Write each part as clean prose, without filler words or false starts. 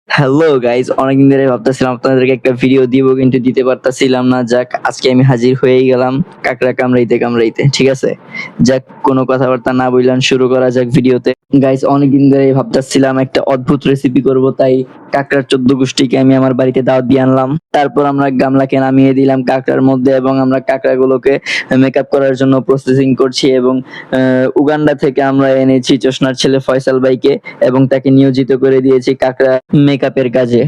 Hello guys, অনেকদিন ধরে ভাবতেছিলাম আপনাদেরকে একটা ভিডিও দিব কিন্তু দিতে পারতাছিলাম না। যাক, আজকে আমি হাজির হয়েই গেলাম কাকড়া কামড়াইতে কামড়াইতে। ঠিক আছে, যাক কোনো কথাবার্তা না বললাম, শুরু করা যাক ভিডিওতে। গাইজ, অনেকদিন ধরে ভাবতেছিলাম একটা অদ্ভুত রেসিপি করব, তাই কাকড়ার 14 গোষ্ঠীকে আমি আমার বাড়িতে দাওয়াত দিয়ে আনলাম। তারপর আমরা গামলাকে নামিয়ে দিলাম কাকড়ার মধ্যে এবং আমরা কাকড়াগুলোকে মেকআপ করার জন্য প্রসেসিং করছি। এবং উগান্ডা থেকে আমরা এনেছি চোষনার ছেলে ফয়সাল ভাইকে এবং তাকে নিয়োজিত করে দিয়েছি কাকড়া মেকআপের কাজে,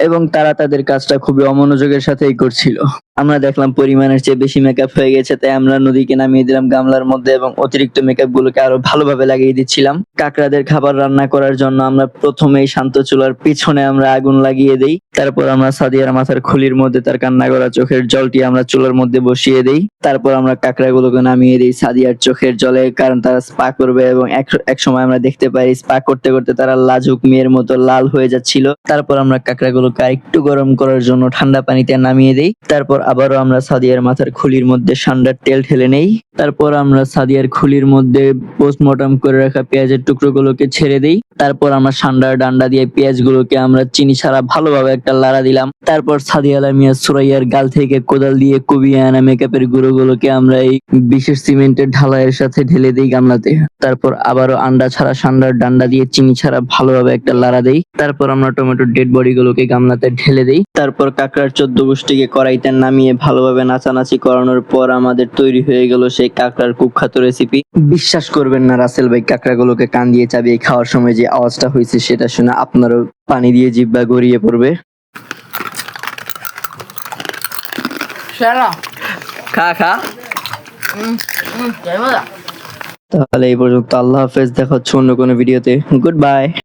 এবং তারা তাদের কাজটা খুবই অমনোযোগের সাথেই করছিল। আমরা দেখলাম পরিমাণের চেয়ে বেশি মেকআপ হয়ে গেছে, তাই আমরা নদীকে নামিয়ে দিলাম গামলার মধ্যে এবং অতিরিক্ত মেকআপ গুলোকে আরো ভালোভাবে লাগিয়ে দিচ্ছিলাম। কাকড়াদের খাবার রান্না করার জন্য আমরা প্রথমেই শান্ত চুলার পিছনে আমরা আগুন লাগিয়ে দেই। তারপর আমরা সাদিয়ার মাথার খুলির মধ্যে তার কান্না করা চোখের জলটি আমরা চুলার মধ্যে বসিয়ে দেই। তারপর আমরা কাকড়াগুলোকে নামিয়ে দিই সাদিয়ার চোখের জলে, কারণ তারা স্পা করবে। এবং এক সময় আমরা দেখতে পাই স্পা করতে করতে তারা লাজুক মেয়ের মতো লাল হয়ে যাচ্ছিল। তারপর আমরা কাকড়াগুলোকে আরেকটু গরম করার জন্য ঠান্ডা পানিতে নামিয়ে দেই। তারপর আবারও আমরা সাদিয়ার মাথার খুলির মধ্যে ঠান্ডার তেল ঢেলে নেই। তারপর আমরা সাদিয়ার খুলির মধ্যে পোস্টমর্টম করে রাখা পেঁয়াজের টুকরোগুলোকে ছেড়ে দেই। তারপর আমরা ঠান্ডার ডান্ডা দিয়ে পেঁয়াজগুলোকে আমরা চিনি ছাড়া ভালোভাবে একটা লাড়া দিলাম। তারপর সাদিয়া আলামিয়া সুরাইয়ার গাল থেকে কোদাল দিয়ে কুবিয়ে আনা মেকআপের গুঁড়োগুলোকে আমরা এই বিশেষ সিমেন্টের ঢালাইয়ের সাথে ঢেলে দিই গামলাতে। তারপর আবারও আন্ডা ছাড়া ঠান্ডার ডান্ডা দিয়ে চিনি ছাড়া ভালোভাবে একটা লাড়া দেই। তারপর আমরা টমেটোর ডেড বডি গুলোকে গামলাতে ঢেলে দেই। তারপর কাকড়ার 14 গোষ্ঠীকে কড়াইতে নামিয়ে ভালোভাবে নাচানাচি করানোর পর আমাদের তৈরি হয়ে গেল সেই কাকড়ার কুখ্যাত রেসিপি। বিশ্বাস করবেন না রাসেল ভাই, কাকড়াগুলোকে কান দিয়ে চাবিয়ে খাওয়ার সময় যে আওয়াজটা হয়েছে সেটা শুনে আপনারও পানি দিয়ে জিহ্বা গড়িয়ে পড়বে। খা খা। তাহলে এই পর্যন্ত, আল্লাহ হাফেজ, দেখা হচ্ছে অন্য কোনো ভিডিওতে। Good bye.